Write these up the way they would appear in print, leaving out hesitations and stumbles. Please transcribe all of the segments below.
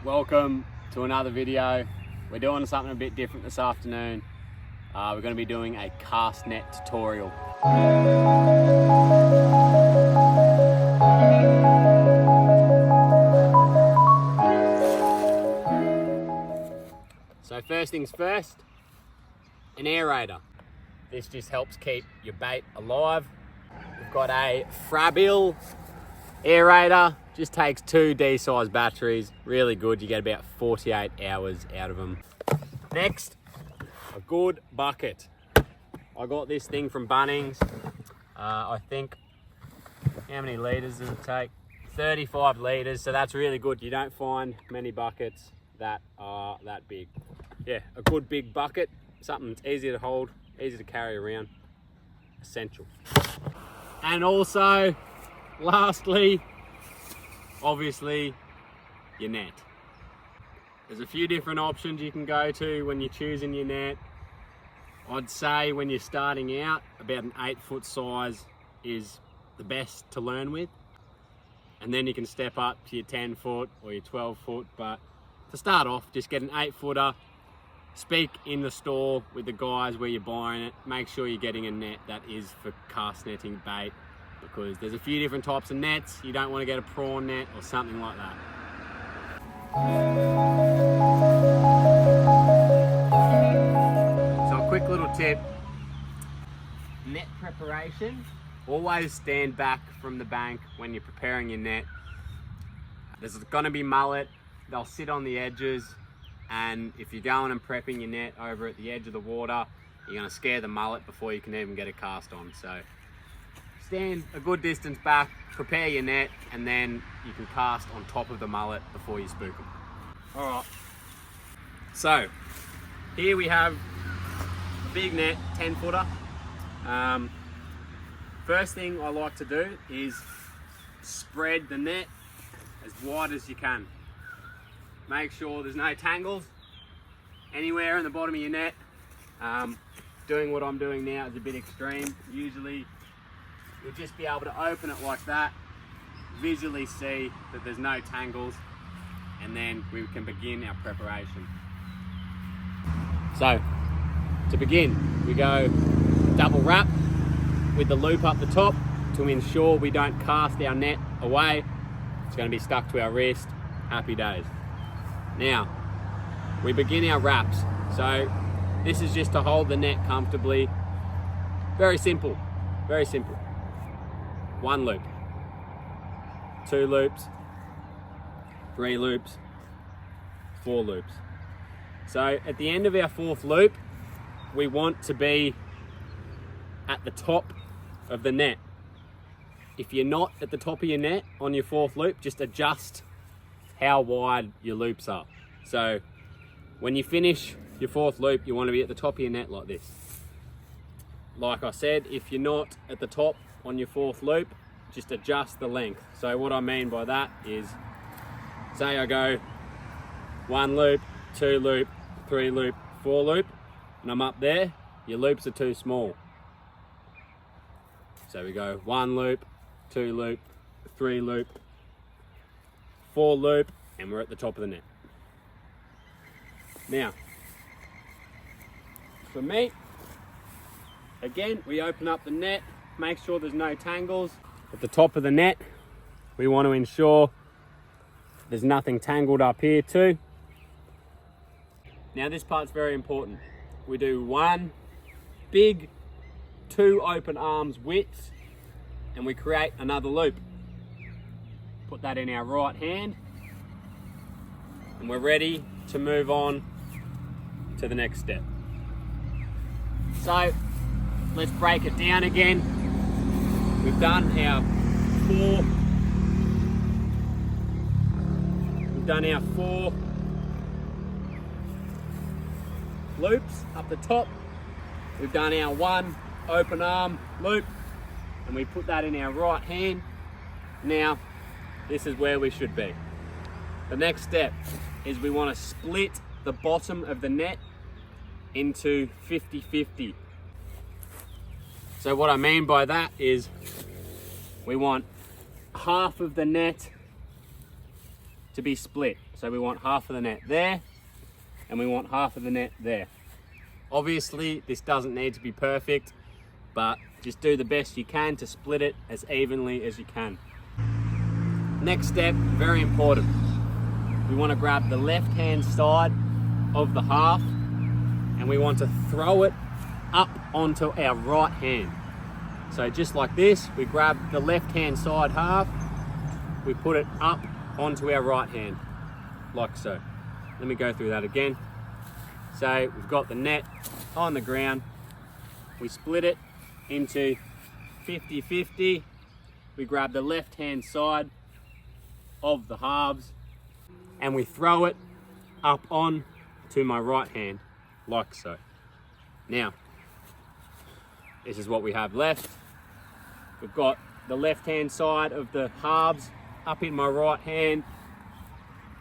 Welcome to another video. We're doing something a bit different this afternoon. We're going to be doing a cast net tutorial. So first things first, an aerator. This just helps keep your bait alive. We've got a Frabil aerator, just takes 2 D-size batteries, really good. You get about 48 hours out of them. Next, a good bucket. I got this thing from Bunnings. I think, how many litres does it take? 35 litres, so that's really good. You don't find many buckets that are that big. Yeah, a good big bucket, something that's easy to hold, easy to carry around, essential. And also, lastly, obviously, your net. There's a few different options you can go to when you're choosing your net. I'd say when you're starting out, about an 8-foot size is the best to learn with. And then you can step up to your 10-foot or your 12-foot. But to start off, just get an 8-footer. Speak in the store with the guys where you're buying it. Make sure you're getting a net that is for cast netting bait, because there's a few different types of nets. You don't want to get a prawn net or something like that. So a quick little tip, net preparation. Always stand back from the bank when you're preparing your net. There's going to be mullet. They'll sit on the edges. And if you're going and prepping your net over at the edge of the water, you're going to scare the mullet before you can even get a cast on. So stand a good distance back, prepare your net, and then you can cast on top of the mullet before you spook them. All right. So here we have a big net, 10-footer. First thing I like to do is spread the net as wide as you can. Make sure there's no tangles anywhere in the bottom of your net. Doing what I'm doing now is a bit extreme. Usually you'll just be able to open it like that, visually see that there's no tangles, and then we can begin our preparation. So to begin, we go double wrap with the loop up the top to ensure we don't cast our net away. It's going to be stuck to our wrist. Happy days. Now, we begin our wraps. So this is just to hold the net comfortably. Very simple, very simple. 1 loop, 2 loops, 3 loops, 4 loops. So at the end of our 4th loop, we want to be at the top of the net. If you're not at the top of your net on your 4th loop, just adjust how wide your loops are. So when you finish your 4th loop, you want to be at the top of your net like this. Like I said, if you're not at the top on your 4th loop, just adjust the length. So what I mean by that is, say I go 1 loop, 2 loop, 3 loop, 4 loop, and I'm up there, your loops are too small. So we go 1 loop, 2 loop, 3 loop, 4 loop, and we're at the top of the net. Now, for me, again, we open up the net, make sure there's no tangles. At the top of the net, we want to ensure there's nothing tangled up here too. Now this part's very important. We do 1 big 2 open arms width, and we create another loop. Put that in our right hand, and we're ready to move on to the next step. So let's break it down again. We've done our 4 loops up the top. We've done our 1 open arm loop, and we put that in our right hand. Now this is where we should be. The next step is we want to split the bottom of the net into 50-50. So what I mean by that is we want half of the net to be split. So we want half of the net there, and we want half of the net there. Obviously, this doesn't need to be perfect, but just do the best you can to split it as evenly as you can. Next step, very important. We want to grab the left-hand side of the half, and we want to throw it up onto our right hand. So just like this, we grab the left-hand side half, we put it up onto our right hand, like so. Let me go through that again. So we've got the net on the ground, we split it into 50-50, we grab the left-hand side of the halves, and we throw it up on to my right hand, like so. Now, this is what we have left. We've got the left-hand side of the halves up in my right hand.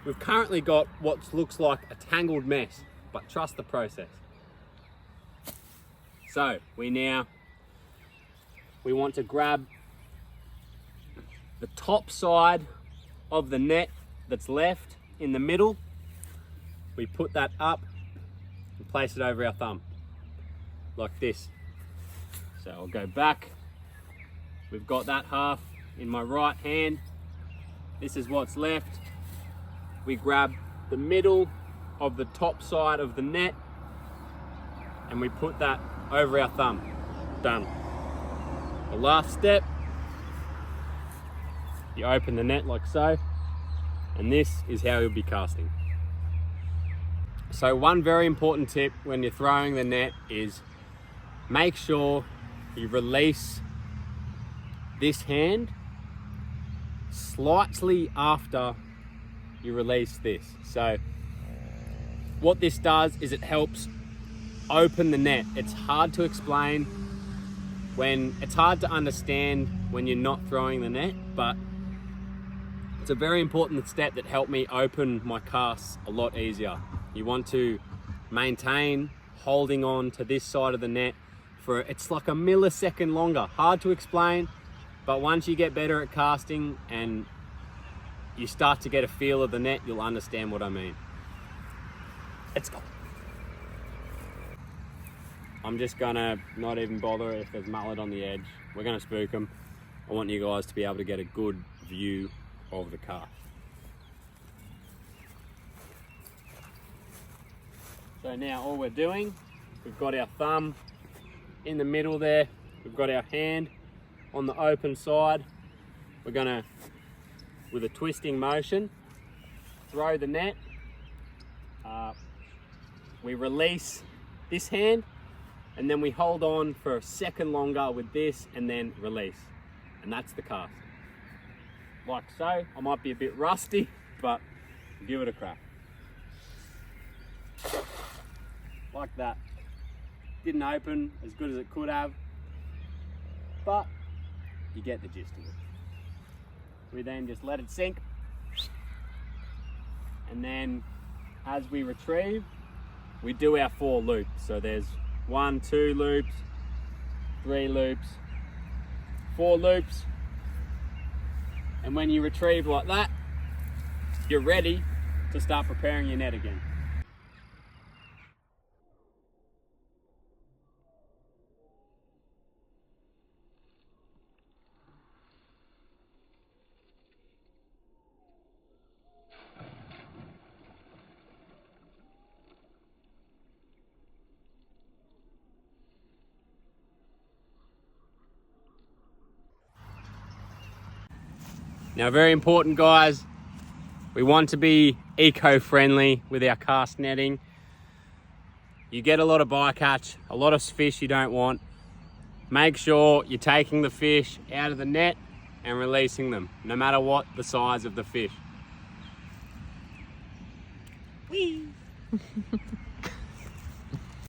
We've currently got what looks like a tangled mess, but trust the process. So we want to grab the top side of the net that's left in the middle. We put that up and place it over our thumb, like this. So I'll go back. We've got that half in my right hand. This is what's left. We grab the middle of the top side of the net and we put that over our thumb. Done. The last step, you open the net like so, and this is how you'll be casting. So one very important tip when you're throwing the net is make sure you release this hand slightly after you release this. So what this does is it helps open the net. It's hard to explain it's hard to understand when you're not throwing the net, but it's a very important step that helped me open my casts a lot easier. You want to maintain holding on to this side of the net for, it's like a millisecond longer. Hard to explain, but once you get better at casting and you start to get a feel of the net, you'll understand what I mean. Let's go. I'm just gonna not even bother if there's mullet on the edge. We're gonna spook them. I want you guys to be able to get a good view of the cast. So now all we're doing, we've got our thumb in the middle there, we've got our hand on the open side. We're gonna, with a twisting motion, throw the net. We release this hand, and then we hold on for a second longer with this and then release. And that's the cast. Like so. I might be a bit rusty, but give it a crack. Like that. Didn't open as good as it could have, but you get the gist of it. We then just let it sink, and then as we retrieve, we do our 4 loops. So there's 1, 2 loops, 3 loops, 4 loops, and when you retrieve like that, you're ready to start preparing your net again. Now, very important, guys, we want to be eco-friendly with our cast netting. You get a lot of bycatch, a lot of fish you don't want. Make sure you're taking the fish out of the net and releasing them, no matter what the size of the fish. Whee!